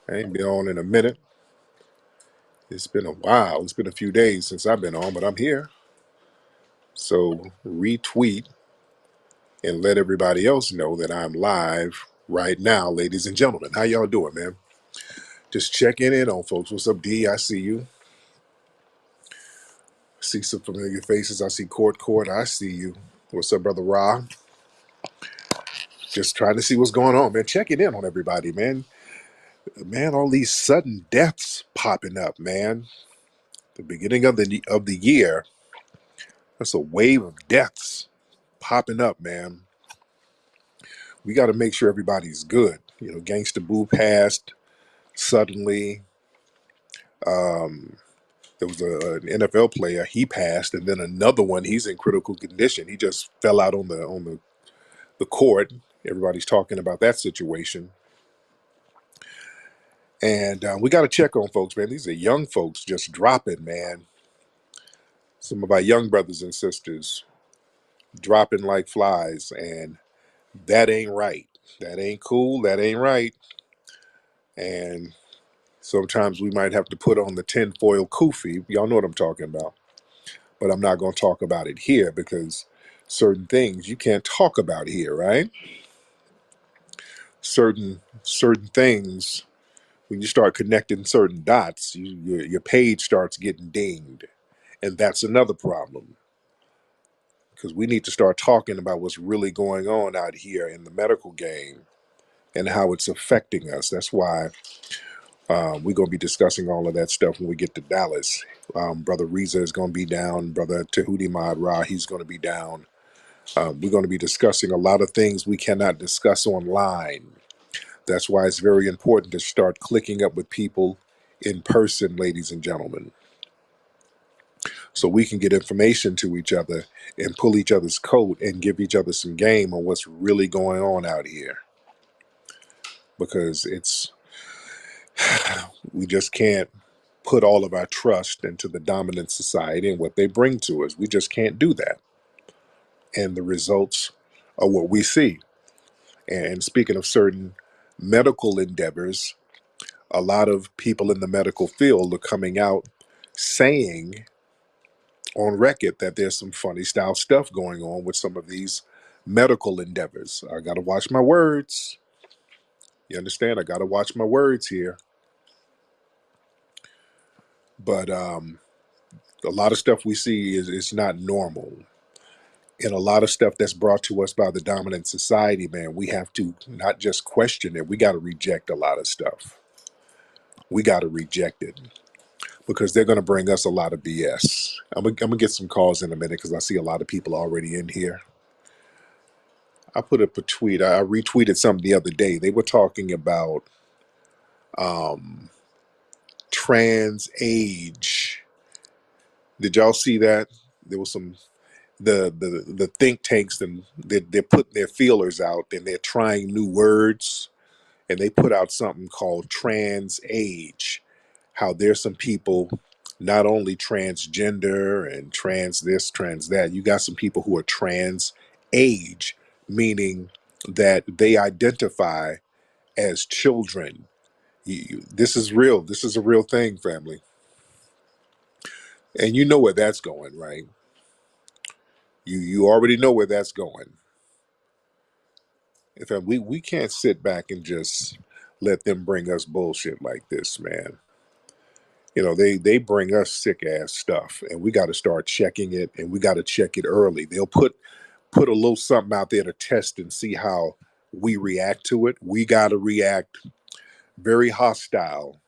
I ain't been on in a minute. It's been a while. It's been a few days since I've been on, but I'm here. So retweet and let everybody else know that I'm live right now, ladies and gentlemen. How y'all doing, man? Just checking in on folks. What's up, D? I see you. See some familiar faces. I see Court. I see you. What's up, brother Ra? Just trying to see what's going on, man. Checking in on everybody, man. Man, all these sudden deaths popping up, man. The beginning of the year, that's a wave of deaths popping up, man. We got to make sure everybody's good. You know, Gangsta Boo passed suddenly. Um, there was an NFL player. He passed, and then another one. He's in critical condition. He just fell out on the court. Everybody's talking about that situation, and we got to check on folks, man. These are young folks just dropping, man. Some of our young brothers and sisters dropping like flies, and that ain't right. That ain't cool. That ain't right. And sometimes we might have to put on the tinfoil kufi. Y'all know what I'm talking about. But I'm not going to talk about it here because certain things you can't talk about here, right? Certain things, when you start connecting certain dots, your page starts getting dinged. And that's another problem because we need to start talking about what's really going on out here in the medical game and how it's affecting us. That's why we're going to be discussing all of that stuff when we get to Dallas. Brother Reza is going to be down. Brother Tahuti Mad Ra, he's going to be down. We're going to be discussing a lot of things we cannot discuss online. That's why it's very important to start clicking up with people in person, ladies and gentlemen, so we can get information to each other and pull each other's coat and give each other some game on what's really going on out here. Because we just can't put all of our trust into the dominant society and what they bring to us. We just can't do that. And the results are what we see. And speaking of certain medical endeavors, a lot of people in the medical field are coming out saying on record that there's some funny style stuff going on with some of these medical endeavors. I got to watch my words. You understand? I got to watch my words here. But a lot of stuff we see is not normal. And a lot of stuff that's brought to us by the dominant society, man, we have to not just question it, we got to reject a lot of stuff. We got to reject it because they're going to bring us a lot of BS. I'm gonna get some calls in a minute because I see a lot of people already in here. I put up a tweet. I retweeted something the other day. They were talking about um, trans age. Did y'all see that? There was some the think tanks, and they're putting their feelers out and they're trying new words, and they put out something called trans age. How there's some people not only transgender and trans this, trans that. You got some people who are trans age, meaning that they identify as children. This is real. This is a real thing, family. And you know where that's going, right? You already know where that's going. In fact, we can't sit back and just let them bring us bullshit like this, man. You know, they bring us sick ass stuff, and we got to start checking it, and we got to check it early. They'll put a little something out there to test and see how we react to it. We got to react very hostile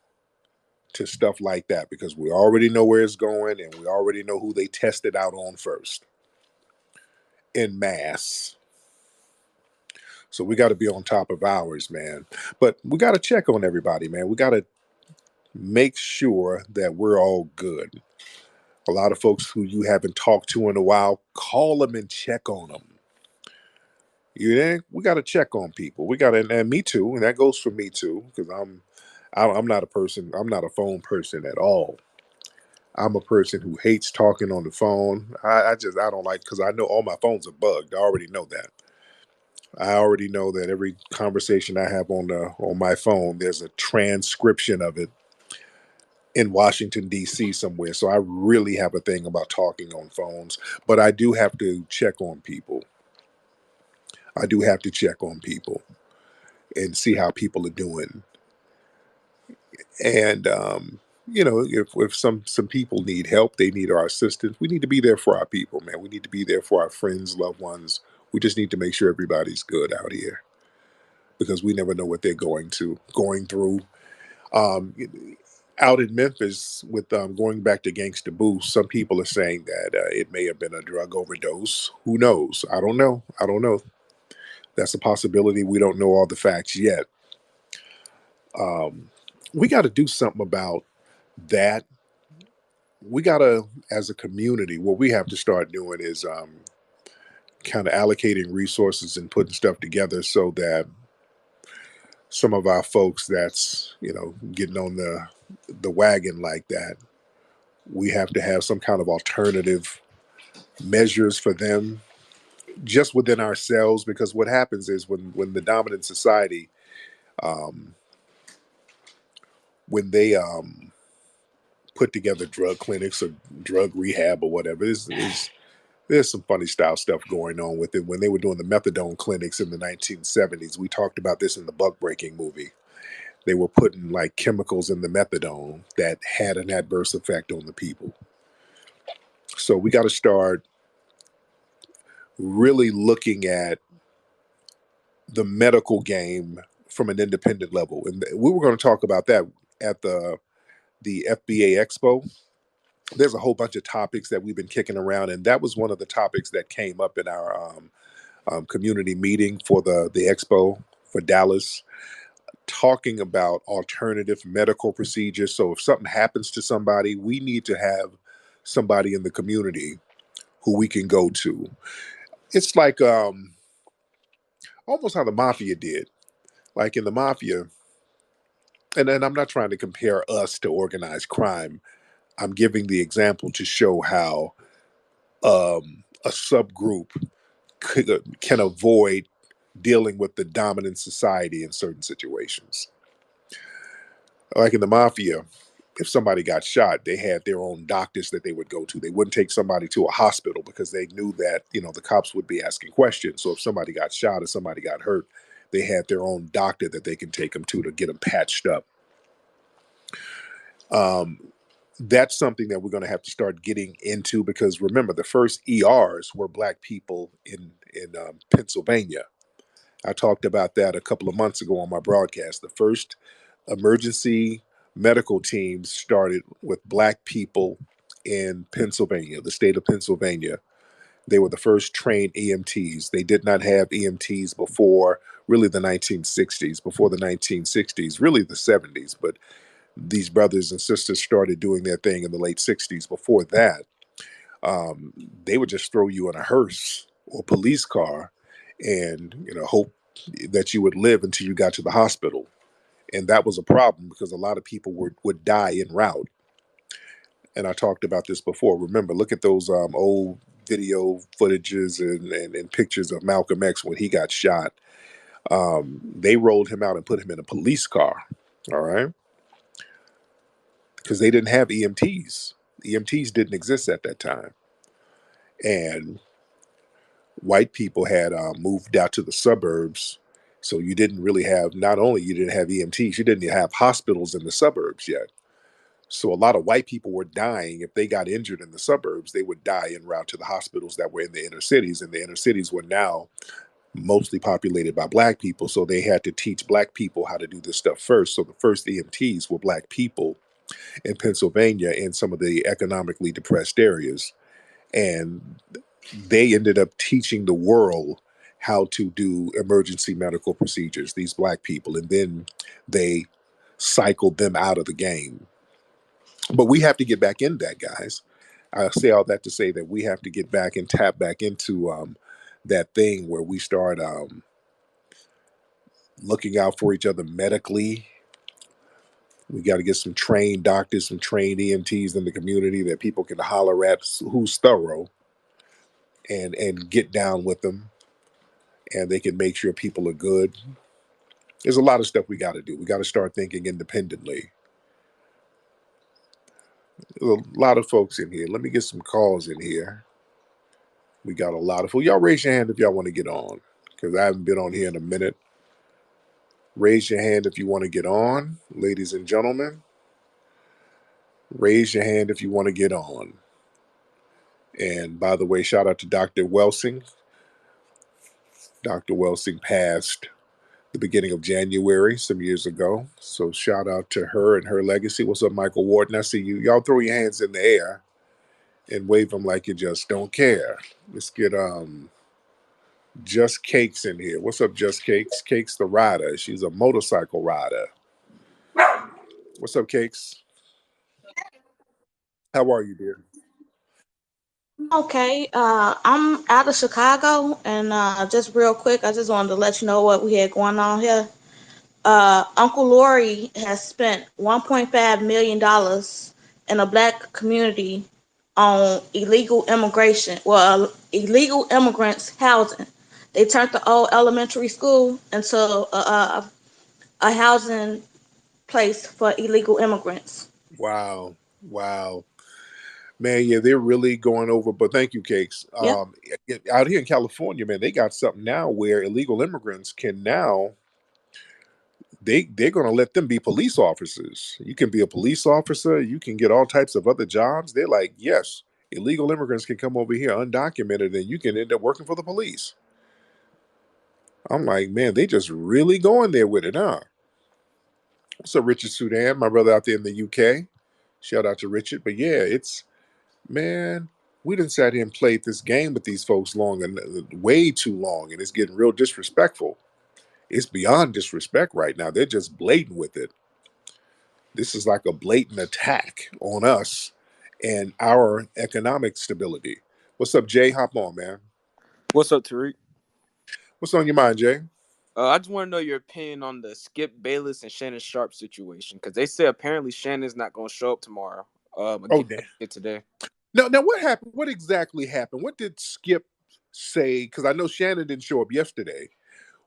to stuff like that because we already know where it's going, and we already know who they tested out on first in mass. So we got to be on top of ours, man. But we got to check on everybody, man. We got to make sure that we're all good. A lot of folks who you haven't talked to in a while, call them and check on them. We got to check on people. We got to, and me too, and that goes for me too, because I'm not a person. I'm not a phone person at all. I'm a person who hates talking on the phone. I don't like because I know all my phones are bugged. I already know that. I already know that every conversation I have on my phone, there's a transcription of it in Washington D.C. somewhere. So I really have a thing about talking on phones, but I do have to check on people. I do have to check on people and see how people are doing. And if some people need help, they need our assistance. We need to be there for our people, man. We need to be there for our friends, loved ones. We just need to make sure everybody's good out here because we never know what they're going through. Um, Out in Memphis, with going back to Gangsta Boo, some people are saying that it may have been a drug overdose. Who knows? I don't know. I don't know. That's a possibility. We don't know all the facts yet. Um, we got to do something about that. We got to, as a community, what we have to start doing is kind of allocating resources and putting stuff together so that some of our folks that's getting on the wagon like that, we have to have some kind of alternative measures for them just within ourselves, because what happens is when the dominant society, um, when they put together drug clinics or drug rehab or whatever, there's some funny style stuff going on with it. When they were doing the methadone clinics in the 1970s, we talked about this in the Buck Breaking movie. They were putting like chemicals in the methadone that had an adverse effect on the people. So we got to start really looking at the medical game from an independent level. And we were going to talk about that at the FBA Expo. There's a whole bunch of topics that we've been kicking around, and that was one of the topics that came up in our community meeting for the expo for Dallas, talking about alternative medical procedures. So if something happens to somebody, we need to have somebody in the community who we can go to. It's like almost how the mafia did. Like in the mafia, and then I'm not trying to compare us to organized crime. I'm giving the example to show how a subgroup can avoid dealing with the dominant society in certain situations. Like in the mafia, if somebody got shot, they had their own doctors that they would go to. They wouldn't take somebody to a hospital because they knew that, the cops would be asking questions. So if somebody got shot or somebody got hurt, they had their own doctor that they can take them to get them patched up. Um, that's something that we're going to have to start getting into, because remember, the first ERs were black people in Pennsylvania. I talked about that a couple of months ago on my broadcast. The first emergency medical teams started with black people in Pennsylvania, the state of Pennsylvania. They were the first trained EMTs. They did not have EMTs before really the 1960s, before the 1960s, really the 70s. But these brothers and sisters started doing their thing in the late 60s. Before that, um, they would just throw you in a hearse or police car and hope that you would live until you got to the hospital. And that was a problem because a lot of people would die en route. And I talked about this before. Remember, look at those old video footages and pictures of Malcolm X when he got shot. They rolled him out and put him in a police car. All right, because they didn't have EMTs. EMTs didn't exist at that time, and white people had moved out to the suburbs. So you didn't really have. Not only you didn't have EMTs, you didn't have hospitals in the suburbs yet. So a lot of white people were dying. If they got injured in the suburbs, they would die en route to the hospitals that were in the inner cities. And the inner cities were now mostly populated by black people. So they had to teach black people how to do this stuff first. So the first EMTs were black people in Pennsylvania in some of the economically depressed areas. And they ended up teaching the world how to do emergency medical procedures, these black people. And then they cycled them out of the game. But we have to get back in that, guys. I say all that to say that we have to get back and tap back into that thing where we start looking out for each other medically. We got to get some trained doctors, some trained EMTs in the community that people can holler at, who's thorough, and get down with them and they can make sure people are good. There's a lot of stuff we got to do. We got to start thinking independently. There's a lot of folks in here. Let me get some calls in here. We got a lot of folks. Y'all raise your hand if y'all want to get on, because I haven't been on here in a minute. Raise your hand if you want to get on, ladies and gentlemen. Raise your hand if you want to get on. And by the way, shout out to Dr. Welsing. Dr. Welsing passed the beginning of January some years ago. So shout out to her and her legacy. What's up, Michael Wharton? I see you. Y'all throw your hands in the air and wave them like you just don't care. Let's get Just Cakes in here. What's up, Just Cakes? Cakes the rider. She's a motorcycle rider. What's up, Cakes? How are you, dear? Okay, I'm out of Chicago, and just real quick, I just wanted to let you know what we had going on here. Uncle Lori has spent $1.5 million in a black community on illegal immigration, well, illegal immigrants housing. They turned the old elementary school into a housing place for illegal immigrants. Wow. Wow. Man, yeah, they're really going over. But thank you, Cakes. Yep. Out here in California, man, they got something now where illegal immigrants can now they're going to let them be police officers. You can be a police officer. You can get all types of other jobs. They're like, yes, illegal immigrants can come over here undocumented, and you can end up working for the police. I'm like, man, they just really going there with it, huh? What's up, Richard Sudan, my brother out there in the UK? Shout out to Richard. But yeah, it's man, we done sat here and played this game with these folks long and way too long, and it's getting real disrespectful. It's beyond disrespect right now. They're just blatant with it. This is like a blatant attack on us and our economic stability. What's up, Jay? Hop on, man. What's up, Tariq? What's on your mind, Jay? I just want to know your opinion on the Skip Bayless and Shannon Sharp situation because they say apparently Shannon's not going to show up tomorrow. Oh, Again, damn. today. Now, what happened? What exactly happened? What did Skip say? Because I know Shannon didn't show up yesterday.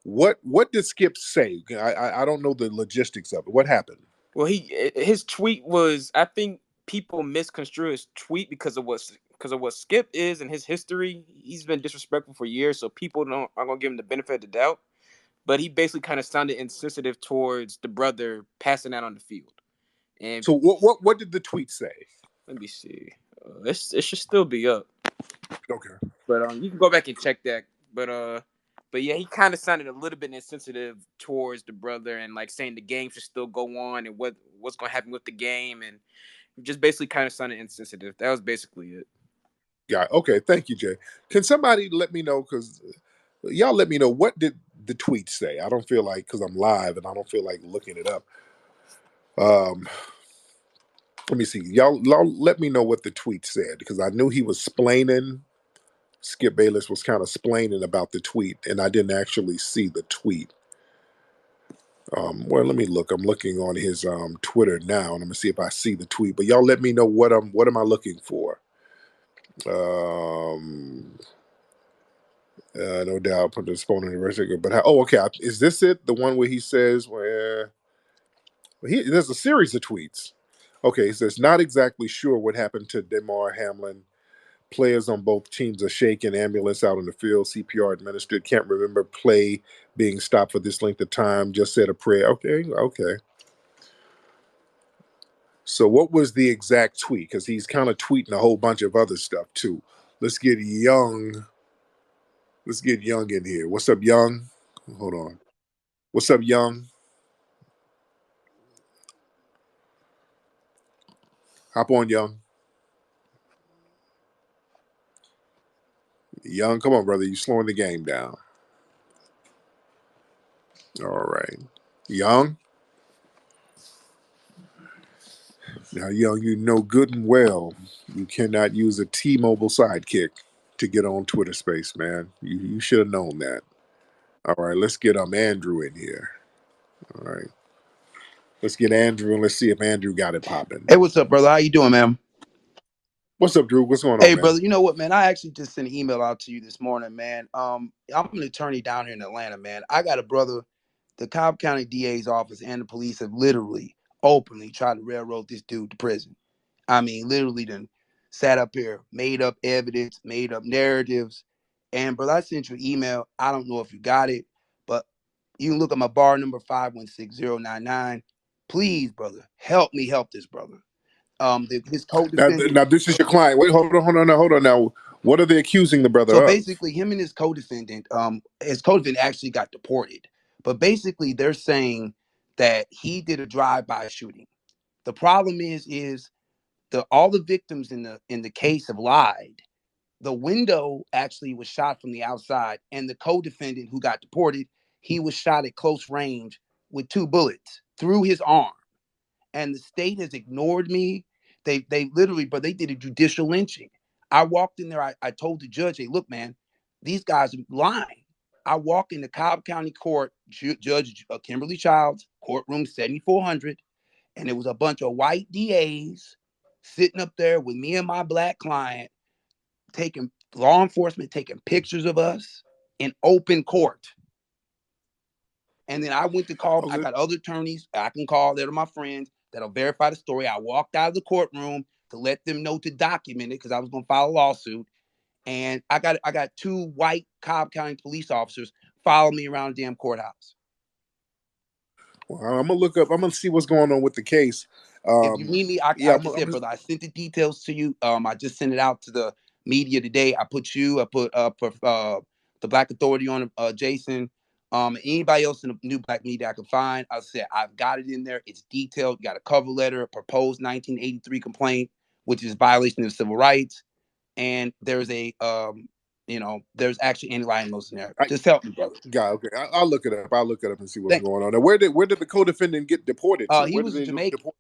What did Skip say? I don't know the logistics of it. What happened? Well, his tweet was, I think people misconstrue his tweet because of what Skip is and his history. He's been disrespectful for years, so people don't are gonna give him the benefit of the doubt. But he basically kind of sounded insensitive towards the brother passing out on the field. And So what did the tweet say? let me see, it should still be up. Okay. But you can go back and check that. But yeah, he kind of sounded a little bit insensitive towards the brother and like saying the game should still go on and what's gonna happen with the game and just basically kind of sounded insensitive. That was basically it. Yeah. Okay. Thank you, Jay. Can somebody let me know? Because y'all let me know, what did the tweet say? I don't feel like, because I'm live and I don't feel like looking it up. Um, Let me see. Y'all let me know what the tweet said, because I knew he was splaining. Skip Bayless was kind of splaining about the tweet, and I didn't actually see the tweet. Well, let me look. I'm looking on his Twitter now, and I'm gonna see if I see the tweet. But y'all let me know what am I looking for? Um, no doubt, put the phone in the register. But okay, is this it? The one where he says where there's a series of tweets. Okay, he says not exactly sure what happened to Demar Hamlin. Players on both teams are shaken. Ambulance out on the field. CPR administered. Can't remember play being stopped for this length of time. Just said a prayer. Okay, okay. So what was the exact tweet? Because he's kind of tweeting a whole bunch of other stuff too. Let's get Young. Let's get Young in here. What's up, Young? Hold on. What's up, Young? Hop on, Young. Young, come on, brother. You slowing the game down. All right. Young. Now, Young, you know good and well you cannot use a T-Mobile sidekick to get on Twitter Space, man. You should have known that. All right, let's get Andrew in here. All right. Let's get Andrew and let's see if Andrew got it popping. Hey, what's up, brother? How you doing, man? What's up, Drew? What's going on, Hey, man? brother, you know what, man? I actually just sent an email out to you this morning, man. I'm an attorney down here in Atlanta, man. I got a brother, the Cobb County DA's office and the police have literally openly tried to railroad this dude to prison. I mean, literally done sat up here, made up evidence, made up narratives. And brother, I sent you an email. I don't know if you got it, but you can look at my bar number 516099. Please, brother, help me help this brother. His co-defendant. Now, this is your client. Wait, hold on. Now, what are they accusing the brother So of? basically, him and his co-defendant actually got deported. But basically, they're saying that he did a drive-by shooting. The problem is the all the victims in the case have lied. The window actually was shot from the outside, and the co-defendant who got deported, he was shot at close range with 2 bullets through his arm, and the state has ignored me. They literally, but they did a judicial lynching. I walked in there. I told the judge, "Hey, look, man, these guys are lying." I walk into Cobb County Court, Judge Kimberly Childs, courtroom 7400, and it was a bunch of white DAs sitting up there with me and my black client, taking law enforcement taking pictures of us in open court. And then I went to call. I Okay. got other attorneys I can call. They're my friends that'll verify the story. I walked out of the courtroom to let them know to document it because I was going to file a lawsuit. And I got 2 white Cobb County police officers follow me around the damn courthouse. Well, I'm gonna look up. I'm gonna see what's going on with the case. If you need me, Yeah, like I said, brother, I sent the details to you. I just sent it out to the media today. I put the Black Authority on Jason. Anybody else in the new black media I could find. I said I've got it in there. It's detailed. You got a cover letter, a proposed 1983 complaint, which is violation of civil rights, and there's there's actually anti-lying notes in there. Just help me, brother. okay. I'll look it up. I'll look it up and see what's Thank going on. Now, where did the co-defendant get deported to? you. He Where did was a they Jamaican. deport?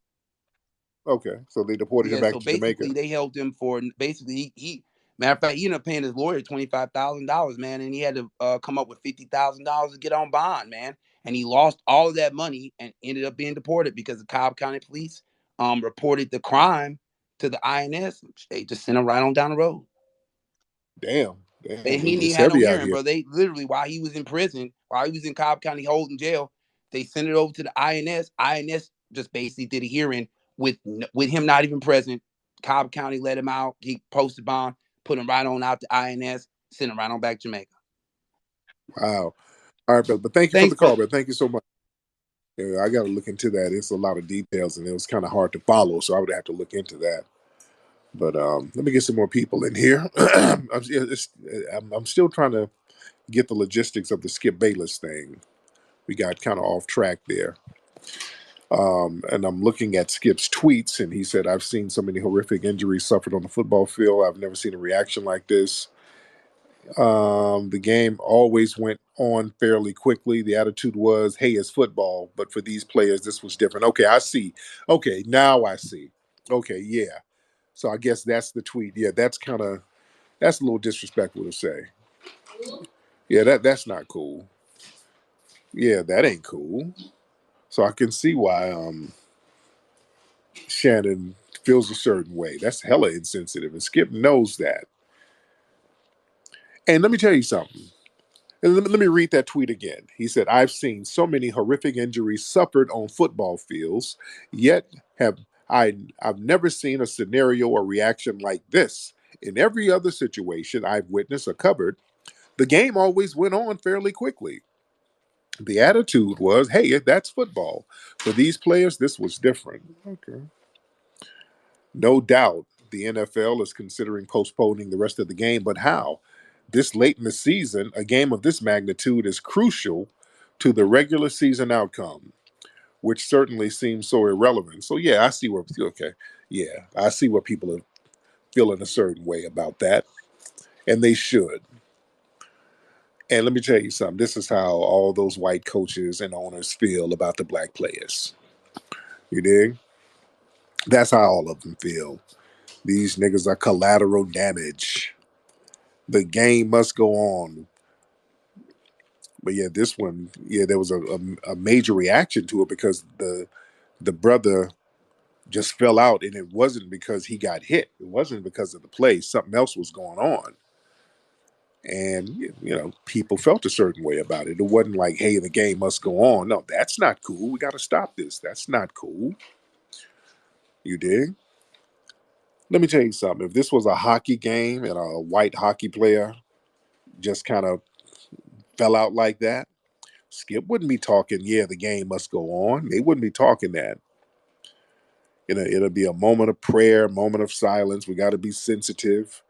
Okay, so they deported him Yeah, back so to Jamaica. basically they held him for basically he matter of fact, he ended up paying his lawyer $25,000, man, and he had to come up with $50,000 to get on bond, man. And he lost all of that money and ended up being deported because the Cobb County Police reported the crime to the INS. They just sent him right on down the road. Damn, And he didn't it's even have no heavy out hearing, here. bro. They literally, while he was in prison, while he was in Cobb County holding jail, they sent it over to the INS. INS just basically did a hearing with him not even present. Cobb County let him out. He posted bond, put him right on out to INS, sent him right on back to Jamaica. Wow. All right, but thank you for Thanks, the call, brother. man. Thank you so much. Yeah, I got to look into that. It's a lot of details, and it was kind of hard to follow, so I would have to look into that. But let me get some more people in here. I'm still trying to get the logistics of the Skip Bayless thing. We got kind of off track there. And I'm looking at Skip's tweets, and he said, "I've seen so many horrific injuries suffered on the football field. I've never seen a reaction like this. The game always went on fairly quickly. The attitude was, hey, it's football, but for these players, this was different." Okay, I see. Okay, now I see. Okay, yeah. So I guess that's the tweet. Yeah, that's a little disrespectful to say. Yeah, that's not cool. Yeah, that ain't cool. So I can see why Shannon feels a certain way. That's hella insensitive, and Skip knows that. And let me tell you something. And let me read that tweet again. He said, "I've seen so many horrific injuries suffered on football fields, yet have I've never seen a scenario or reaction like this. In every other situation I've witnessed or covered, the game always went on fairly quickly. The attitude was, hey, that's football. For these players, this was different." Okay. No doubt the NFL is considering postponing the rest of the game, but how? This late in the season, a game of this magnitude is crucial to the regular season outcome, which certainly seems so irrelevant. So yeah, I see where okay, yeah, I see where people are feeling a certain way about that, and they should. And let me tell you something. This is how all those white coaches and owners feel about the black players. You dig? That's how all of them feel. These niggas are collateral damage. The game must go on. But yeah, this one, yeah, there was a major reaction to it because the brother just fell out, and it wasn't because he got hit. It wasn't because of the play. Something else was going on, and people felt a certain way about it. It wasn't like, hey, the game must go on. No, that's not cool. We got to stop this. That's not cool. You dig? Let me tell you something. If this was a hockey game and a white hockey player just kind of fell out like that, Skip wouldn't be talking, yeah, the game must go on. They wouldn't be talking that. It'll be a moment of prayer, moment of silence. We got to be sensitive.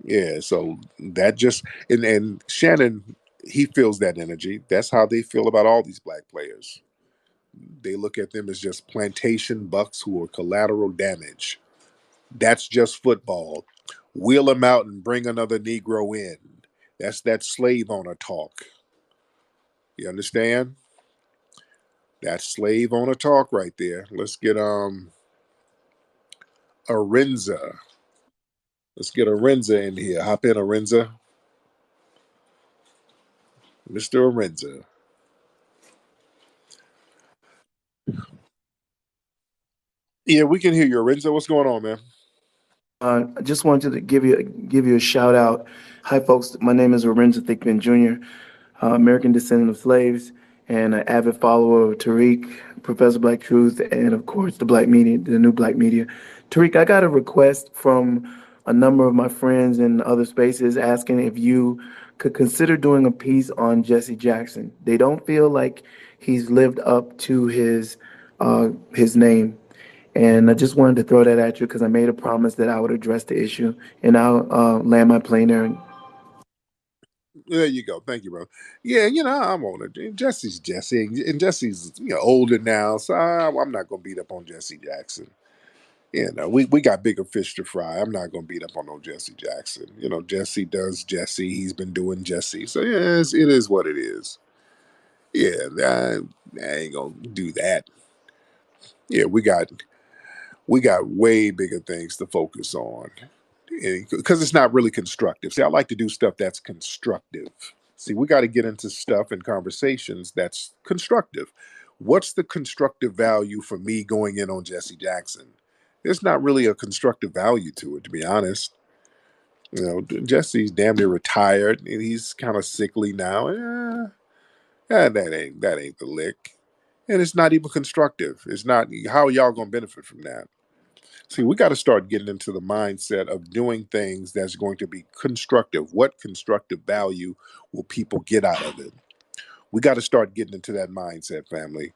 Yeah, so that just and Shannon, he feels that energy. That's how they feel about all these black players. They look at them as just plantation bucks who are collateral damage. That's just football. Wheel them out and bring another Negro in. That's that slave owner talk. You understand? That slave owner talk right there. Let's get Arenza. Let's get Arenza in here. Hop in, Arenza. Mr. Arenza. Yeah, we can hear you, Arenza. What's going on, man? I just wanted to give you a shout out. Hi, folks. My name is Lorenzo Thickman Jr., American descendant of slaves, and an avid follower of Tariq, Professor Black Truth, and of course the Black Media, the new Black Media. Tariq, I got a request from a number of my friends in other spaces asking if you could consider doing a piece on Jesse Jackson. They don't feel like he's lived up to his name. And I just wanted to throw that at you because I made a promise that I would address the issue, and I'll land my plane there. There you go. Thank you, bro. Yeah, I'm on it. Jesse's Jesse, and Jesse's older now, so I'm not gonna beat up on Jesse Jackson. We got bigger fish to fry. I'm not gonna beat up on no Jesse Jackson. Jesse does Jesse. He's been doing Jesse. So yes, it is what it is. Yeah, I ain't gonna do that. Yeah, we got way bigger things to focus on because it's not really constructive. See, I like to do stuff that's constructive. See, we got to get into stuff and conversations that's constructive. What's the constructive value for me going in on Jesse Jackson? There's not really a constructive value to it, to be honest. Jesse's damn near retired and he's kind of sickly now. That ain't the lick, and it's not even constructive. It's not. How are y'all gonna benefit from that? See, we got to start getting into the mindset of doing things that's going to be constructive. What constructive value will people get out of it? We got to start getting into that mindset, family.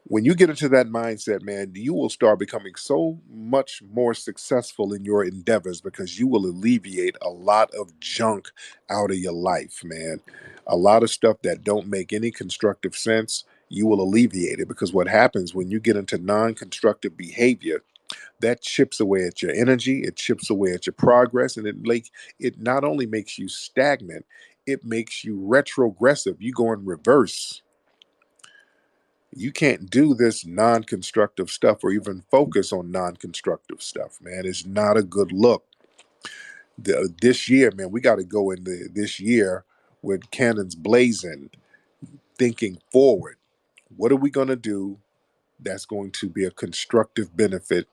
When you get into that mindset, man, you will start becoming so much more successful in your endeavors because you will alleviate a lot of junk out of your life, man. A lot of stuff that don't make any constructive sense, you will alleviate it because what happens when you get into non-constructive behavior, that chips away at your energy, it chips away at your progress, and it not only makes you stagnant, it makes you retrogressive. You go in reverse. You can't do this non-constructive stuff or even focus on non-constructive stuff, man. It's not a good look. This year, man, we got to go into this year with cannons blazing, thinking forward. What are we going to do that's going to be a constructive benefit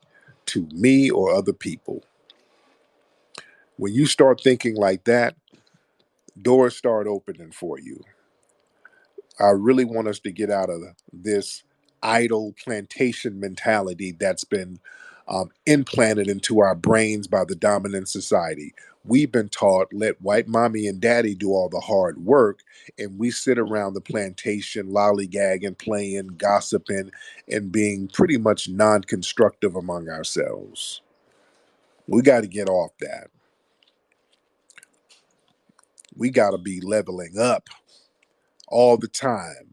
to me or other people? When you start thinking like that, doors start opening for you. I really want us to get out of this idle plantation mentality that's been implanted into our brains by the dominant society. We've been taught, let white mommy and daddy do all the hard work, and we sit around the plantation lollygagging, playing, gossiping, and being pretty much non constructive among ourselves. We got to get off that. We got to be leveling up all the time.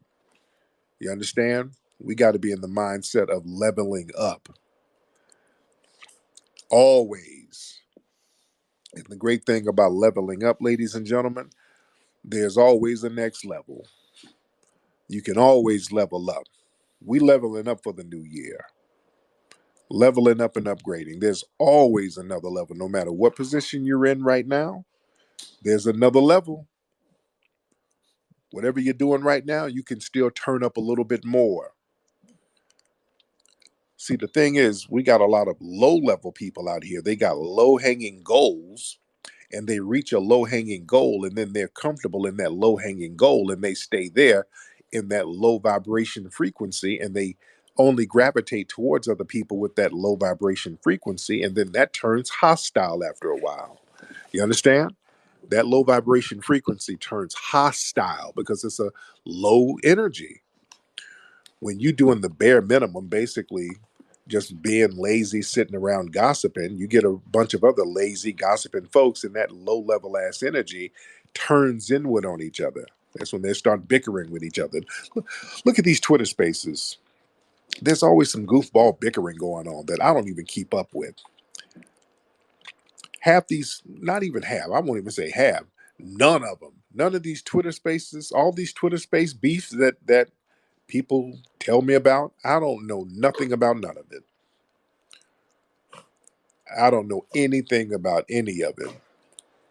You understand? We got to be in the mindset of leveling up always. And the great thing about leveling up, ladies and gentlemen, there's always a next level. You can always level up. We leveling up for the new year. Leveling up and upgrading. There's always another level. No matter what position you're in right now, there's another level. Whatever you're doing right now, you can still turn up a little bit more. See, the thing is, we got a lot of low level people out here. They got low hanging goals, and they reach a low hanging goal, and then they're comfortable in that low hanging goal, and they stay there in that low vibration frequency, and they only gravitate towards other people with that low vibration frequency, and then that turns hostile after a while. You understand? That low vibration frequency turns hostile because it's a low energy. When you doing the bare minimum, basically just being lazy, sitting around gossiping, you get a bunch of other lazy, gossiping folks, and that low level ass energy turns inward on each other. That's when they start bickering with each other. Look at these Twitter spaces. There's always some goofball bickering going on that I don't even keep up with. Half these, not even half, I won't even say half, none of them, none of these Twitter spaces, all these Twitter space beefs that people tell me about, I don't know nothing about none of it. I don't know anything about any of it.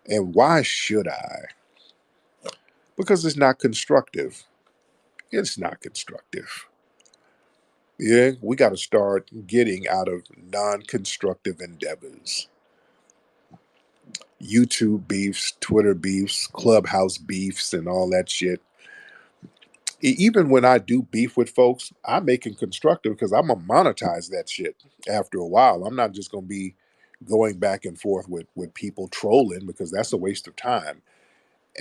And why should I? Because it's not constructive. It's not constructive. Yeah, we got to start getting out of non constructive endeavors. YouTube beefs, Twitter beefs, Clubhouse beefs, and all that shit. Even when I do beef with folks, I make it constructive because I'm gonna monetize that shit after a while. I'm not just gonna be going back and forth with people trolling because that's a waste of time.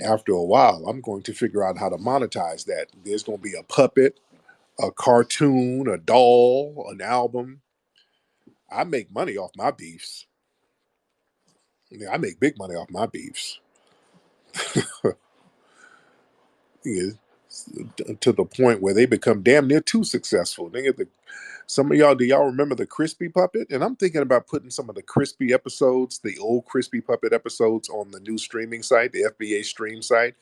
After a while, I'm going to figure out how to monetize that. There's gonna be a puppet, a cartoon, a doll, an album. I make money off my beefs. Yeah, I make big money off my beefs. Yeah, to the point where they become damn near too successful. Some of y'all, do y'all remember the Crispy Puppet? And I'm thinking about putting some of the Crispy episodes, the old Crispy Puppet episodes, on the new streaming site, the FBA Stream site.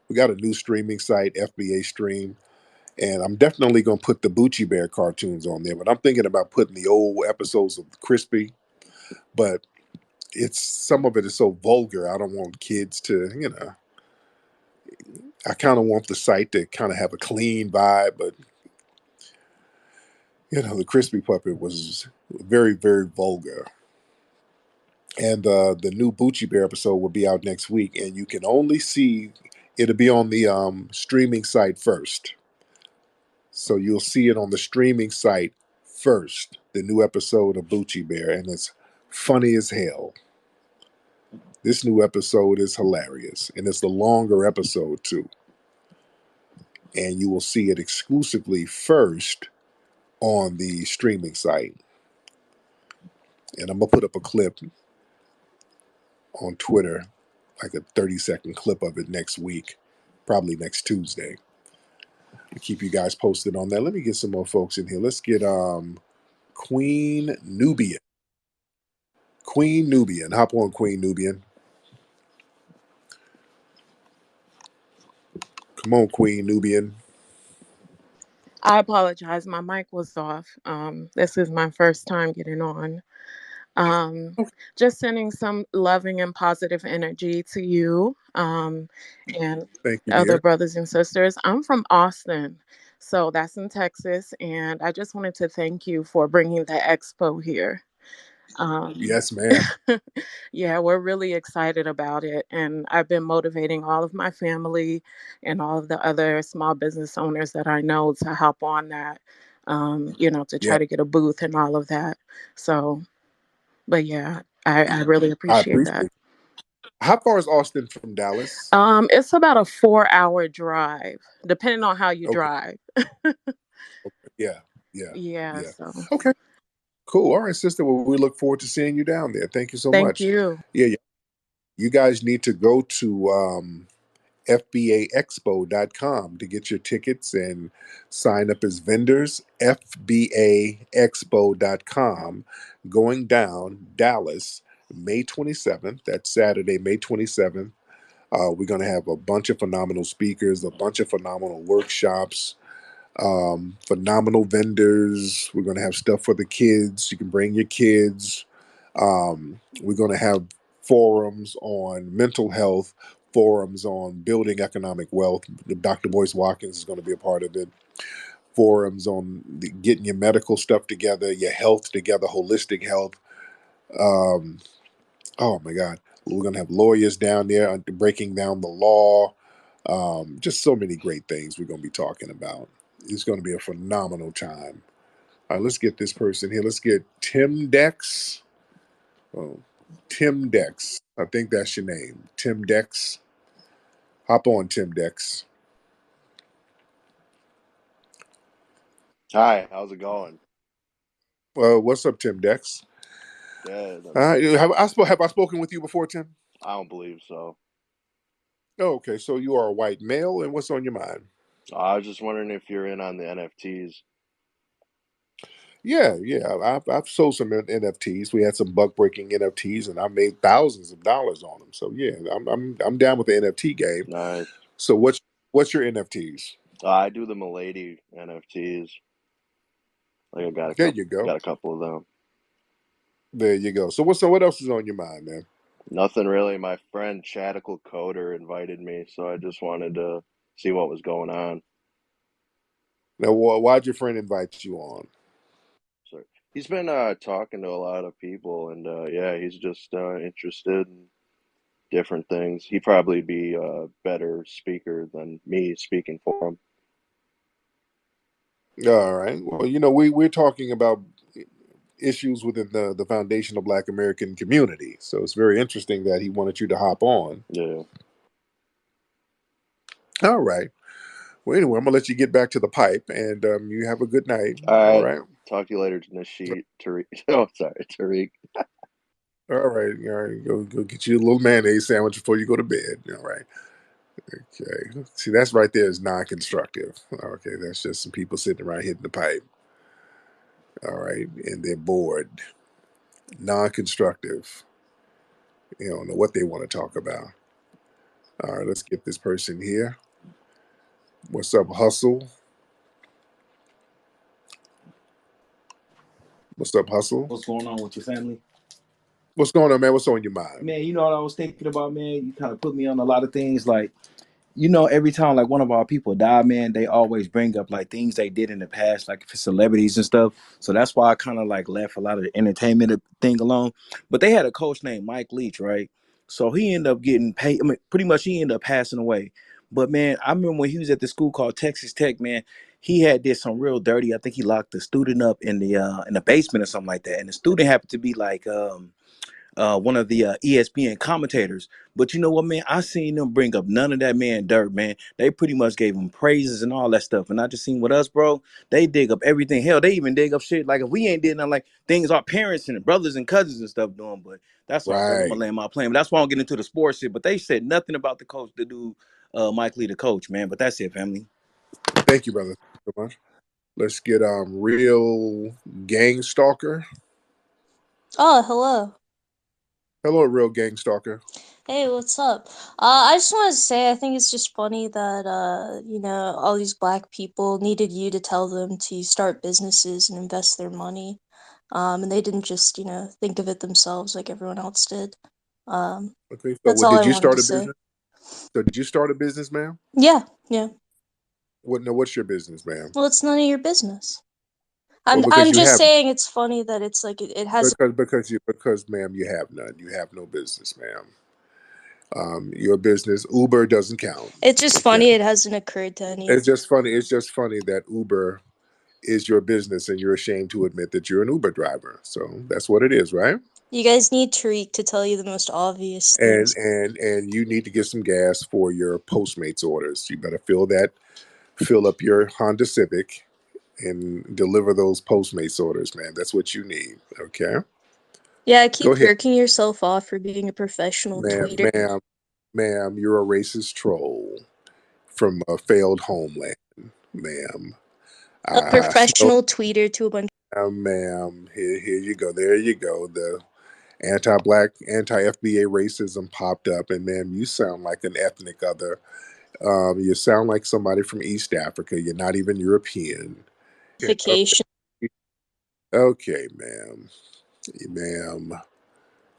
We got a new streaming site, FBA Stream, and I'm definitely going to put the Bucci Bear cartoons on there. But I'm thinking about putting the old episodes of Crispy. But it's some of it is so vulgar. I don't want kids to, I kind of want the site to kind of have a clean vibe, but the Crispy Puppet was very, very vulgar. And the new Bucci Bear episode will be out next week, and you can only see it'll be on the streaming site first. So you'll see it on the streaming site first, the new episode of Bucci Bear, and it's funny as hell. This new episode is hilarious, and it's the longer episode too. And you will see it exclusively first on the streaming site. And I'm gonna put up a clip on Twitter, like a 30-second clip of it next week, probably next Tuesday. I'll keep you guys posted on that. Let me get some more folks in here. Let's get Queen Nubian. Queen Nubian. Hop on, Queen Nubian. Come on, Queen Nubian. I apologize. My mic was off. This is my first time getting on. Um, just sending some loving and positive energy to you and Thank you, other dear. brothers and sisters. I'm from Austin, so that's in Texas, and I just wanted to thank you for bringing the expo here. Um, Yes, ma'am. yeah, we're really excited about it. And I've been motivating all of my family and all of the other small business owners that I know to hop on that, to Yeah, try to get a booth and all of that. So, but yeah, I really I appreciate appreciate that. it. How far is Austin from Dallas? It's about a 4 hour drive, depending on how you Okay. drive. Yeah, yeah, Yeah, yeah. so Okay, cool. All right, sister. Well, we look forward to seeing you down there. Thank you so thank much. you. Yeah, yeah. You guys need to go to FBAexpo.com to get your tickets and sign up as vendors. FBAexpo.com, going down Dallas, May 27th. That's Saturday, May 27th. We're going to have a bunch of phenomenal speakers, a bunch of phenomenal workshops, phenomenal vendors. We're going to have stuff for the kids. You can bring your kids. We're going to have forums on mental health, forums on building economic wealth. Dr. Boyce Watkins is going to be a part of it. forums on getting your medical stuff together, your health together, holistic health. Um, oh my God, we're gonna have lawyers down there breaking down the law. Just so many great things we're gonna be talking about. It's gonna be a phenomenal time. All right, let's get this person here. Let's get Tim Dex. Oh, Tim Dex. I think that's your name, Tim Dex. Hop on, Tim Dex. Hi, how's it going? What's up, Tim Dex? Good. Have I spoken with you before, Tim? I don't believe so. Oh, okay. So you are a white male, and what's on your mind? I was just wondering if you're in on the NFTs. Yeah. I've sold some NFTs. We had some buck breaking NFTs, and I made thousands of dollars on them. So yeah, I'm down with the NFT game. Nice. So what's your NFTs? I do the Milady NFTs. Like I There you go. got a couple of them. There you go. So what else is on your mind, man? Nothing really. My friend Chadical Coder invited me, so I just wanted to see what was going on. Now, why'd your friend invite you on? So he's been talking to a lot of people, and yeah, he's just interested in different things. He'd probably be a better speaker than me speaking for him. All right. Well, we're talking about issues within the foundational Black American community. So it's very interesting that he wanted you to hop on. Yeah. All right. Well, anyway, I'm gonna let you get back to the pipe, and you have a good night. All All right. right. Talk to you later, Nasheed. Tariq. Oh, sorry, Tariq. All right. All right. Go get you a little mayonnaise sandwich before you go to bed. All right. Okay. See, that's right there is non-constructive. Okay, that's just some people sitting around hitting the pipe. All right, and they're bored. Non-constructive. They don't know what they want to talk about. All right, let's get this person here. What's up, Hustle? What's up, Hustle? What's going on with your family? What's going on, man? What's on your mind? Man, you know what I was thinking about, man? You kind of put me on a lot of things. Like, every time like one of our people die, man, they always bring up like things they did in the past, like for celebrities and stuff. So that's why I kind of like left a lot of the entertainment thing alone. But they had a coach named Mike Leach, right? So he ended up getting paid. I mean, pretty much he ended up passing away. But man, I remember when he was at the school called Texas Tech, man, he had did some real dirty. I think he locked the student up in the basement or something like that. And the student happened to be like one of the ESPN commentators. But you know what, man? I seen them bring up none of that man dirt, man. They pretty much gave him praises and all that stuff. And I just seen with us, bro, they dig up everything. Hell, they even dig up shit like if we ain't did nothing like things our parents and brothers and cousins and stuff doing. But that's all good. I'm Right. gonna land my plane. But that's why I'm getting into the sports shit. But they said nothing about the coach, the dude, Mike Lee, the coach, man. But that's it, family. Thank you, brother. Thank you so much. Let's get real gang stalker. Oh, hello. Hello, real gang stalker. Hey, what's up? I just wanted to say I think it's just funny that all these black people needed you to tell them to start businesses and invest their money. And they didn't just, think of it themselves like everyone else did. Okay. So, That's what all I did you wanted start to a say. business? So, did you start a business, ma'am? Yeah, yeah. What? No. What's your business, ma'am? Well, it's none of your business. Well, I'm because I'm you just have saying it's funny that it's like it has. because ma'am, you have none. You have no business, ma'am. Your business, Uber doesn't count. It's just Okay. funny it hasn't occurred to anyone. It's just funny. It's just funny that Uber is your business and you're ashamed to admit that you're an Uber driver. So that's what it is, right? You guys need Tariq to tell you the most obvious And things. and you need to get some gas for your Postmates orders. You better fill up your Honda Civic and deliver those Postmates orders, man. That's what you need. Okay. Yeah, Go keep ahead. jerking yourself off for being a professional Ma'am, tweeter. ma'am, you're a racist troll from a failed homeland, ma'am. A I smell, professional tweeter to a bunch. ma'am. Here you go. There you go. The anti-black, anti-FBA racism popped up, and ma'am, you sound like an ethnic other. You sound like somebody from East Africa. You're not even European. Okay, Vacation. okay, ma'am. Ma'am,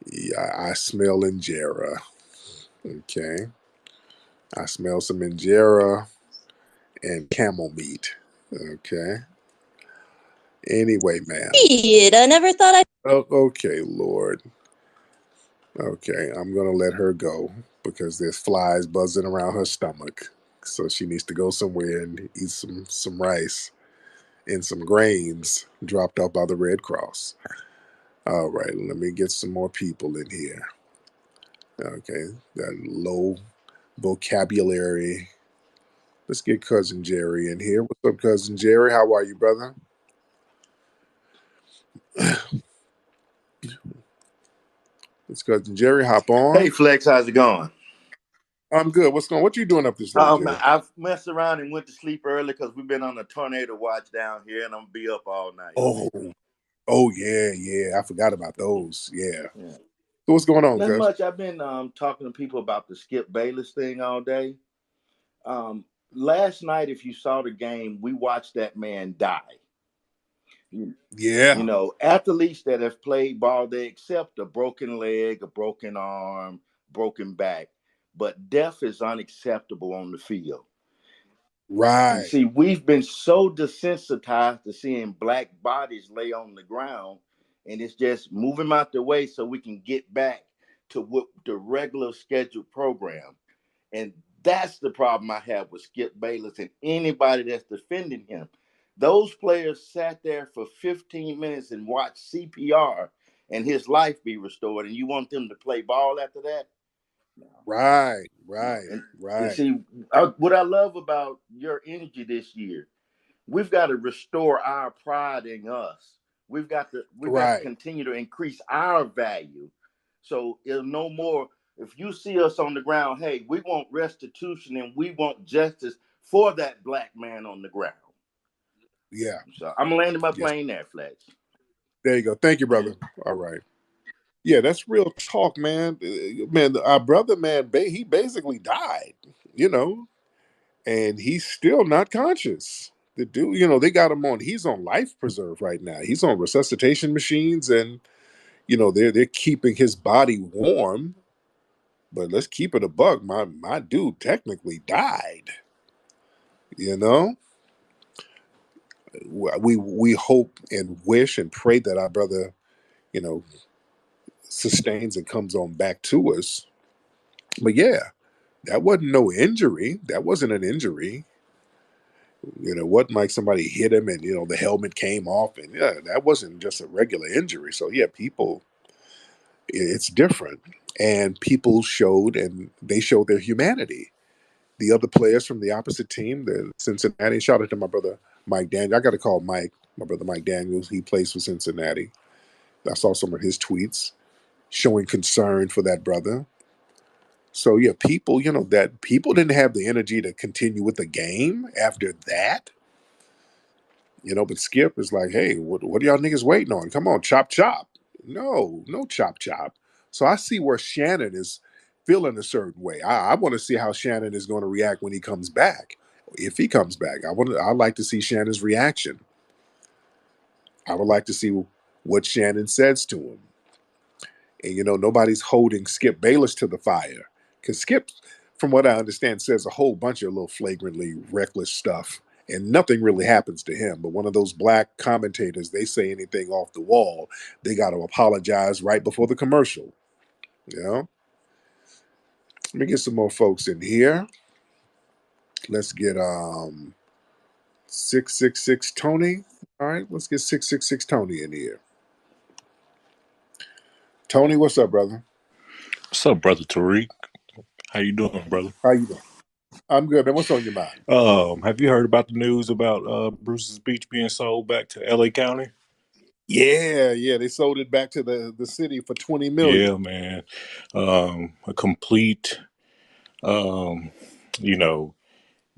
yeah, I smell injera. Okay, I smell some injera and camel meat. Okay. Anyway, man. Shit, I never thought I'd. Oh, okay, Lord. Okay, I'm gonna let her go because there's flies buzzing around her stomach. So she needs to go somewhere and eat some rice and some grains dropped off by the Red Cross. All right, let me get some more people in here. Okay, that low vocabulary. Let's get cousin Jerry in here. What's up, cousin Jerry? How are you, brother? Let's cousin Jerry hop Hey on. Flex, how's it going? I'm good. What's going? What you doing up this late, Jerry? I've messed around and went to sleep early because we've been on a tornado watch down here, and I'm gonna be up all night. Oh, oh yeah, yeah. I forgot about those. Yeah. Yeah, So what's going on, nothing cuz? much. I've been talking to people about the Skip Bayless thing all day. Last night, if you saw the game, we watched that man die. You, you Yeah. know, athletes that have played ball, they accept a broken leg, a broken arm, broken back, but death is unacceptable on the field. And Right. see, we've been so desensitized to seeing black bodies lay on the ground, and it's just move them out the way so we can get back to what the regular scheduled program. And that's the problem I have with Skip Bayless and anybody that's defending him. Those players sat there for 15 minutes and watched CPR and his life be restored, and you want them to play ball after that? No, Right. no. Right. And Right. see, what I love about your energy this year, we've got to restore our pride in us. We've got to Right. continue to increase our value. So it'll no more, if you see us on the ground, hey, we want restitution and we want justice for that black man on the ground. Yeah. So I'm landing my Yes. plane there, Flex. There you go. Thank you, brother. All right. Yeah, that's real talk, man. Man, our brother, man, he basically died, you know, and he's still not conscious. The dude, they got him on. He's on life preserve right now. He's on resuscitation machines, and they're keeping his body warm. But let's keep it a buck. My dude technically died. You know, we hope and wish and pray that our brother, you know, sustains and comes on back to us. But yeah, that wasn't no injury. That wasn't an injury. Wasn't like somebody hit him and the helmet came off, and yeah, that wasn't just a regular injury. So yeah, people, it's different, and people showed and they showed their humanity. The other players from the opposite team, the Cincinnati. Shout out to my brother Mike Daniels. I got to call Mike, my brother Mike Daniels. He plays for Cincinnati. I saw some of his tweets showing concern for that brother. So yeah, people, that people didn't have the energy to continue with the game after that. But Skip is like, hey, what are y'all niggas waiting on? Come on, chop chop. No, no chop chop. So I see where Shannon is feeling a certain way. I want to see how Shannon is going to react when he comes back. If he comes back, I'd like to see Shannon's reaction. I would like to see what Shannon says to him. And nobody's holding Skip Bayless to the fire. Because Skip, from what I understand, says a whole bunch of little flagrantly reckless stuff. And nothing really happens to him. But one of those black commentators, they say anything off the wall, they got to apologize right before the commercial. You know? Let me get some more folks in here. Let's get 666 Tony. All right, let's get 666 Tony in here. Tony, what's up, brother? What's up, brother Tariq? How you doing, brother? How you doing? I'm good, man. What's on your mind? Have you heard about the news about Bruce's Beach being sold back to LA County? Yeah, yeah. They sold it back to the city for 20 million. Yeah, man. A complete, um, you know,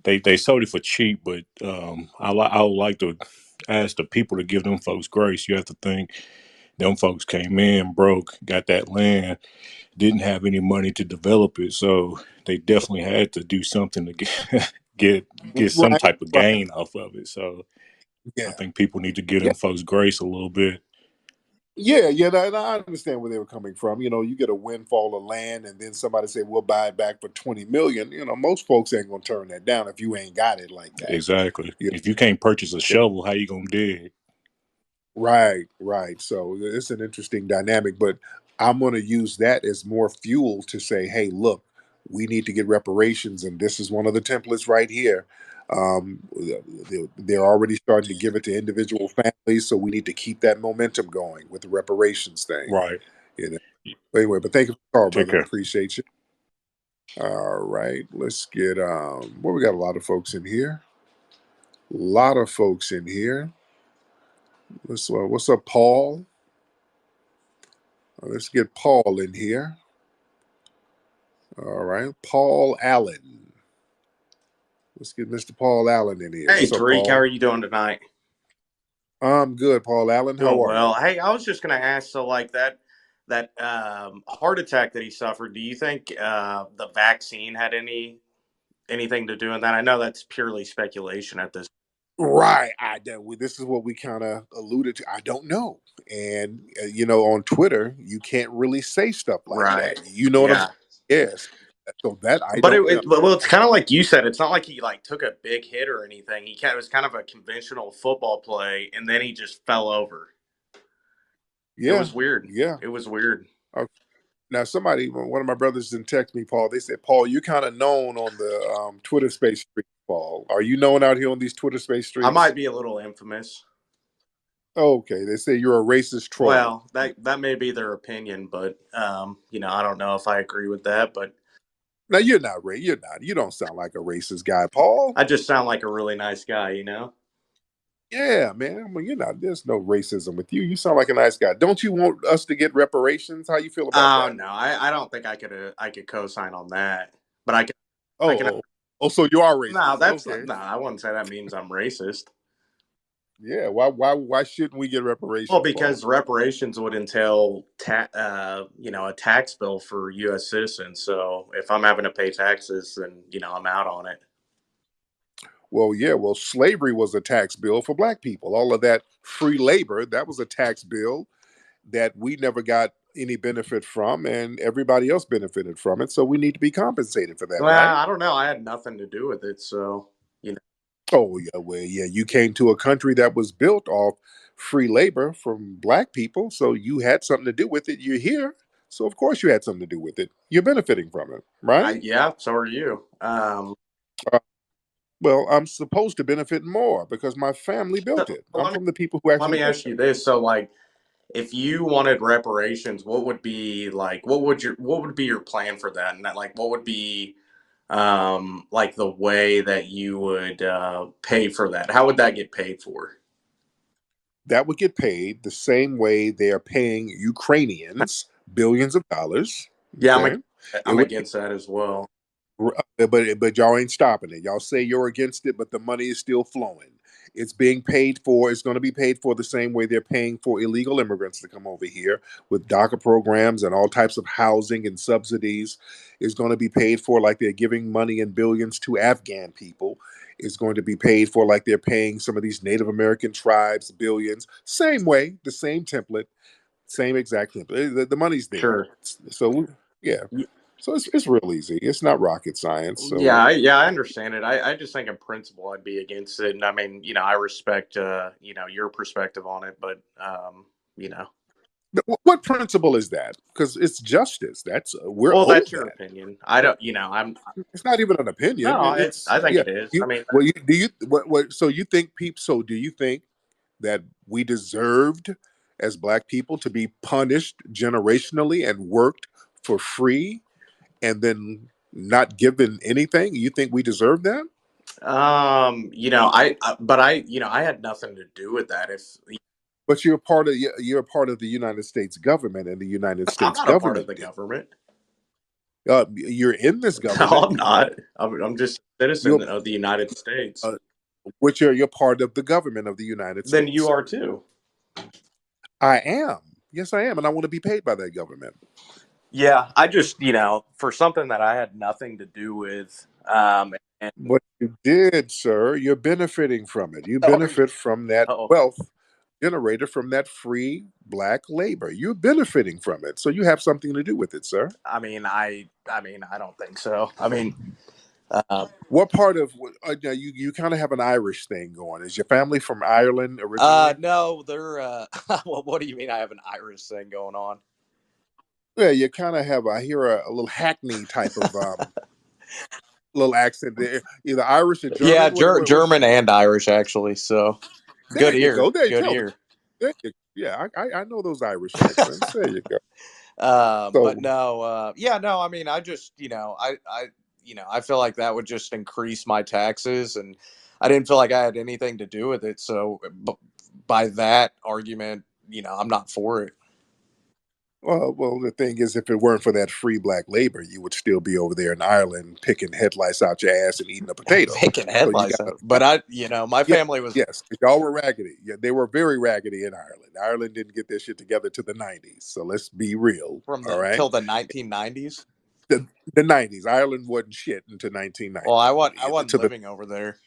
they sold it for cheap, but I would like to ask the people to give them folks grace. You have to think them folks came in broke, got that land, didn't have any money to develop it, so they definitely had to do something to get get some Right, type of right. gain off of it. So I Yeah. think people need to give Yeah. them folks grace a little bit. Yeah, and I understand where they were coming from. You get a windfall of land, and then somebody say we'll buy it back for 20 million. Most folks ain't gonna turn that down if you ain't got it like that. Exactly. You If you can't purchase a know? shovel, how you gonna dig? Right. So it's an interesting dynamic, but I'm going to use that as more fuel to say, hey, look, we need to get reparations, and this is one of the templates right here. They're already starting to give it to individual families, so we need to keep that momentum going with the reparations thing. Right. You know. But anyway, but thank you for the call, Take brother. care. Appreciate you. All right, let's get well, we got a lot of folks in here. A lot of folks in here. What's up, Paul? Let's get Paul in here. All right, Paul Allen. Let's get Mr. Paul Allen in here. Hey, What's up, Tariq, how Paul? are you doing tonight? I'm good, Paul Allen. Doing How are you? well. Hey, I was just going to ask, so like that heart attack that he suffered, do you think the vaccine had anything to do with that? I know that's purely speculation at this. Right. This is what we kind of alluded to. I don't know. And, on Twitter, you can't really say stuff like Right. that. You know what I'm saying? Yeah. Yes. So that I But don't know. well, it's kind of like you said. It's not like he like took a big hit or anything. It was kind of a conventional football play, and then he just fell over. It Yeah. was weird. Yeah. It was weird. Okay. Now, one of my brothers didn't text me, Paul. They said, Paul, you're kind of known on the Twitter space streets, Paul. Are you known out here on these Twitter space I streets? might be a little infamous. Okay. They say you're a racist troll. Well, that may be their opinion, but I don't know if I agree with that. But Now, you're not Ray. You're not. You don't sound like a racist guy, Paul. I just sound like a really nice guy. Yeah, man. I mean, you're not. There's no racism with you. You sound like a nice guy. Don't you want us to get reparations? How you feel about Oh that? no, I don't think I could co-sign on that. But I can. Oh, oh. So you are No, racist? that's Okay. no. I wouldn't say that means I'm racist. Yeah. Why shouldn't we get Well, reparations, Paul? because reparations would entail a tax bill for U.S. citizens. So if I'm having to pay taxes, then I'm out on it. Well, yeah. Well, slavery was a tax bill for black people. All of that free labor, that was a tax bill that we never got any benefit from, and everybody else benefited from it. So we need to be compensated for that, Well, right? I don't know. I had nothing to do with it, so you know. Oh yeah, well yeah, you came to a country that was built off free labor from black people, so you had something to do with it. You're here, so of course you had something to do with it. You're benefiting from it, right? Yeah, so are you. Uh, well, I'm supposed to benefit more because my family built So it. I'm let me from the people who let actually me built ask it. you this. So, like, if you wanted reparations, what would be like? What would be your plan for that? And that, like, what would be like the way that you would pay for that? How would that get paid for? That would get paid the same way they are paying Ukrainians billions of dollars. Yeah, Okay, it I'm would. against that as well. But y'all ain't stopping it. Y'all say you're against it, but the money is still flowing. It's being paid for. It's going to be paid for the same way they're paying for illegal immigrants to come over here with DACA programs and all types of housing and subsidies. It's going to be paid for like they're giving money in billions to Afghan people. It's going to be paid for like they're paying some of these Native American tribes billions. Same way, the same template, same exact template. The money's there. Sure. So yeah, so it's real easy. It's not rocket science. Yeah, So I understand it. I just think in principle I'd be against it. And I mean, I respect your perspective on it, but you know. what principle is that? Because it's justice. That's we're Well, owed that's your that. opinion. I don't, I'm It's not even an opinion. no, It's I think yeah. it is. I You mean, well, you do you what? So you think people? So do you think that we deserved as black people to be punished generationally and worked for free and then not given anything? You think we deserve that? but I had nothing to do with that. If But you're a part of the United States government, and the United I'm States not a part of government the did. government. You're in this No, government. I'm not. I'm just a You're citizen of the United States. uh, which you're part of the government of the United Then you States. are too. I am. Yes, I am, and I want to be paid by that government. Yeah, I just, for something that I had nothing to do with, and What you did, sir, you're benefiting from it. You oh, benefit from that oh, wealth generated from that free black labor. You're benefiting from it, so you have something to do with it, sir. I mean, I don't think so. I mean, What part of now you kind of have an Irish thing going? Is your family from Ireland originally? no, they're. Well, what do you mean? I have an Irish thing going on? Yeah, you kind of have. I hear a little Hackney type of little accent there, either Irish or Yeah, German. What's German and Irish actually. So there? You go. There, good tell me. ear. Yeah, I know those Irish accents. There you go. But So, no, yeah, no. I mean, I just, I feel like that would just increase my taxes, and I didn't feel like I had anything to do with it. So, by that argument, I'm not for it. well, the thing is, if it weren't for that free black labor, you would still be over there in Ireland picking headlights out your ass and eating a potato. Picking So you headlights got out. to, But my yeah, family was yes, y'all were raggedy. Yeah, they were very raggedy in Ireland. Ireland didn't get their shit together to the '90s. So let's be real. from All the right, till the 1990s. the the '90s. Ireland wasn't shit until Well, 1990. I wasn't To the living over there.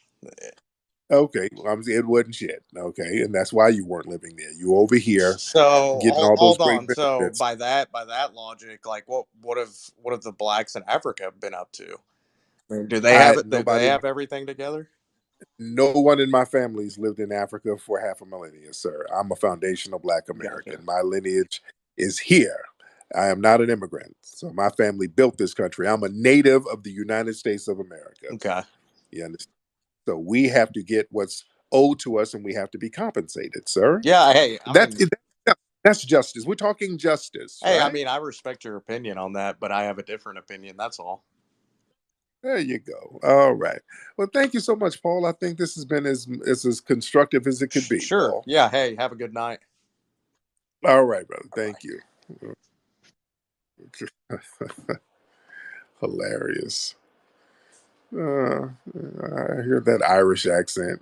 Okay, well, it wasn't shit. Okay, and that's why you weren't living there. You over here So getting all those hold great on. So benefits. by that logic, like what have the blacks in Africa been up to? I mean, do they have I it? Do they nobody, have everything together? no one in my family's lived in Africa for half a millennia, sir. I'm a foundational Black Gotcha. American. My lineage is here. I am not an immigrant, so my family built this country. I'm a native of the United States of America. Okay. You understand? So we have to get what's owed to us, and we have to be compensated, sir. Yeah. Hey, I That's mean, that's justice. We're talking justice, right? I respect your opinion on that, but I have a different opinion. That's all. There you go. All right. Well, thank you so much, Paul. I think this has been as constructive as it could be, Sure. Paul. Yeah. Hey, have a good night. All right, brother. Bye bye. Thank you. Hilarious. I hear that Irish accent.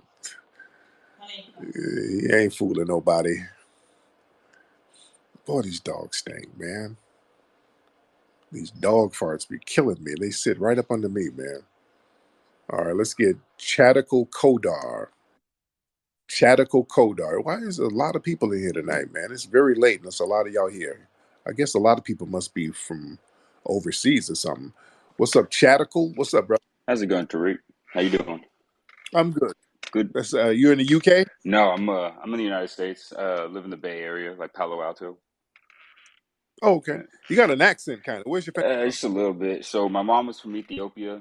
He ain't fooling nobody. Boy, these dogs stink, man. These dog farts be killing me. They sit right up under me, man. All right, let's get Chatical Kodar. Chatical Kodar. Why is a lot of people in here tonight, man? It's very late and there's a lot of y'all here. I guess a lot of people must be from overseas or something. What's up, Chatical? What's up, bro? How's it going, Tariq? How you doing? I'm good. Good. That's you're in the UK? No, I'm in the United States. Live in the Bay Area, like Palo Alto. Oh, okay. Uh, You got an accent kind of. Where's your family from? just a little bit. So my mom was from Ethiopia.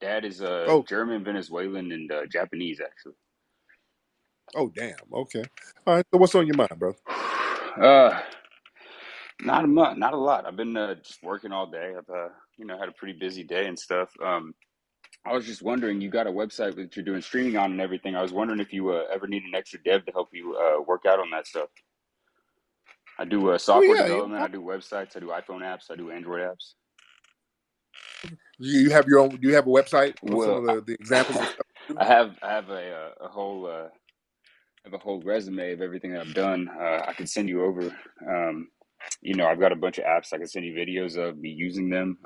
Dad is Oh, German, Venezuelan, and Japanese, actually. oh, damn. Okay. All right. So what's on your mind, bro? Uh, not a much, not a lot. I've been just working all day. I've had a pretty busy day and stuff. I was just wondering, you got a website that you're doing streaming on and everything. I was wondering if you ever need an extra dev to help you work out on that stuff. I do Oh software yeah. development. I do websites. I do iPhone apps. I do Android apps. You have your own. Do you have a website with some Well, of the examples of stuff you do? I have a whole resume of everything that I've done. I could send you over. I've got a bunch of apps I can send you videos of me using them.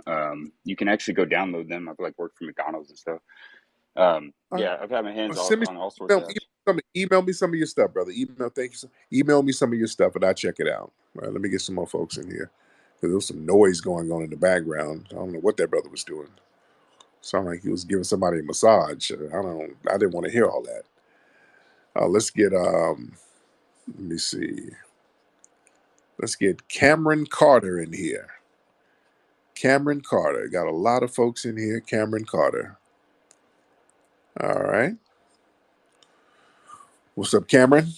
You can actually go download them. I've like worked for McDonald's and stuff. Uh, I've had my hands Send me on all sorts of apps. email me some of your stuff, brother. Email. Thank you. Email me some of your stuff, and I'll check it out. All right, let me get some more folks in here because there was some noise going on in the background. I don't know what that brother was doing. Sounded like he was giving somebody a massage. I didn't want to hear all that. Let's get. Let me see. Let's get Cameron Carter in here. Cameron Carter. Got a lot of folks in here. Cameron Carter. All right. What's up, Cameron?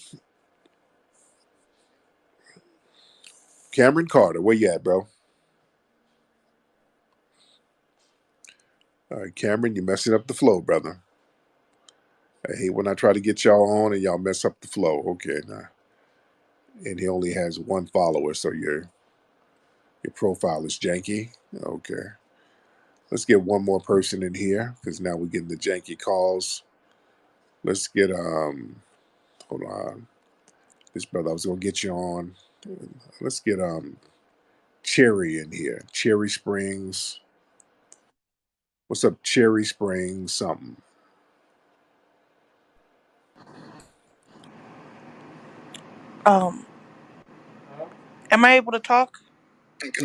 Cameron Carter. Where you at, bro? All right, Cameron, you're messing up the flow, brother. I hate when I try to get y'all on and y'all mess up the flow. Okay, now. And he only has one follower, so your profile is janky. Okay. Let's get one more person in here because now we're getting the janky calls. Let's get hold on. This brother, I was gonna get you on. Let's get Cherry in here. Cherry Springs. What's up, Cherry Springs? Something. Um, am I able to talk?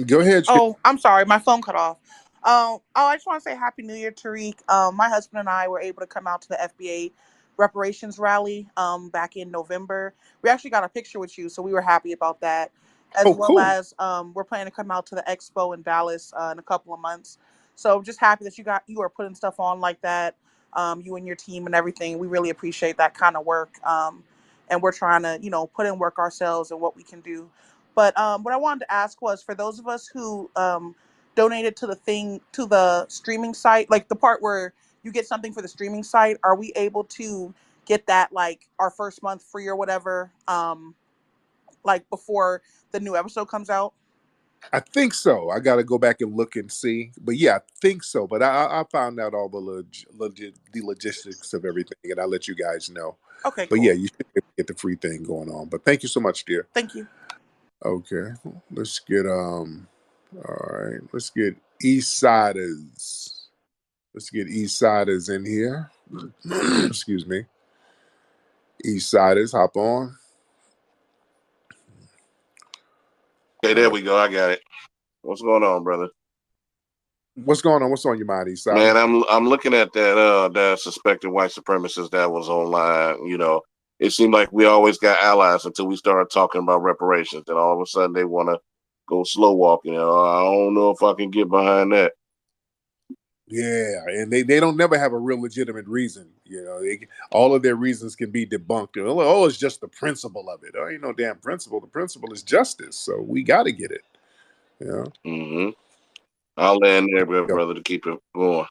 Go ahead. Oh, I'm sorry, my phone cut off. I just want to say Happy New Year, Tariq. My husband and I were able to come out to the FBA reparations rally back in November. We actually got a picture with you, so we were happy about that. As Oh, well cool. as we're planning to come out to the expo in Dallas in a couple of months. So just happy that you are putting stuff on like that. You and your team and everything. We really appreciate that kind of work. And we're trying to put in work ourselves and what we can do. But what I wanted to ask was for those of us who donated to the streaming site, like the part where you get something for the streaming site, are we able to get that like our first month free or whatever, like before the new episode comes out? I think so. I got to go back and look and see. But yeah, I think so. But I found out all the logistics of everything, and I'll let you guys know. Okay, But yeah, cool. you should get the free thing going on. But thank you so much, dear. Thank you. Okay, let's get all right, let's get East Siders. Let's get East Siders in here. Excuse me. East Siders, hop on. Okay, there we go. I got it. What's going on, brother? What's going on? What's on your mind, East Sider? Man, I'm looking at that suspected white supremacist that was online. It seemed like we always got allies until we started talking about reparations. Then all of a sudden they want to go slow walking. I don't know if I can get behind that. Yeah, and they don't never have a real legitimate reason. All of their reasons can be debunked. Oh, it's just the principle of it. Oh, ain't no damn principle. The principle is justice. So we got to get it. Mm-hmm. I'll land there, Yo, brother, to keep it going.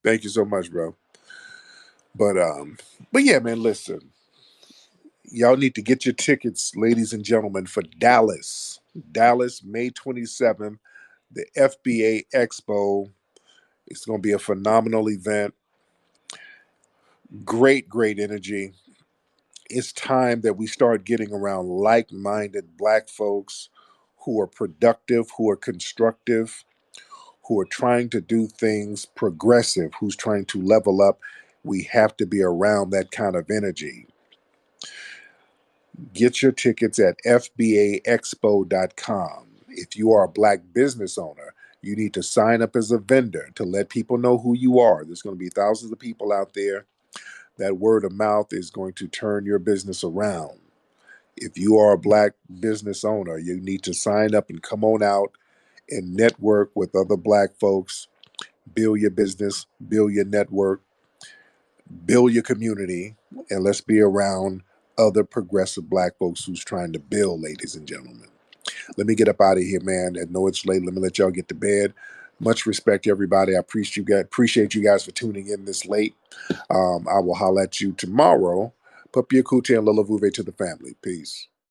thank you so much, bro. But yeah, man, listen. Y'all need to get your tickets, ladies and gentlemen, for Dallas. Dallas, May 27th, the FBA Expo. It's going to be a phenomenal event. Great, great energy. It's time that we start getting around like-minded black folks who are productive, who are constructive, who are trying to do things progressive, who's trying to level up. We have to be around that kind of energy. Get your tickets at fbaexpo.com. If you are a black business owner, you need to sign up as a vendor to let people know who you are. There's going to be thousands of people out there. That word of mouth is going to turn your business around. If you are a black business owner, you need to sign up and come on out and network with other black folks, build your business, build your network, build your community, and let's be around other progressive black folks who's trying to build, ladies and gentlemen. Let me get up out of here, man. I know it's late. Let me let y'all get to bed. Much respect to everybody. I appreciate you guys for tuning in this late. I will holler at you tomorrow. Puppy Akute and Lila Vuve to the family. Peace.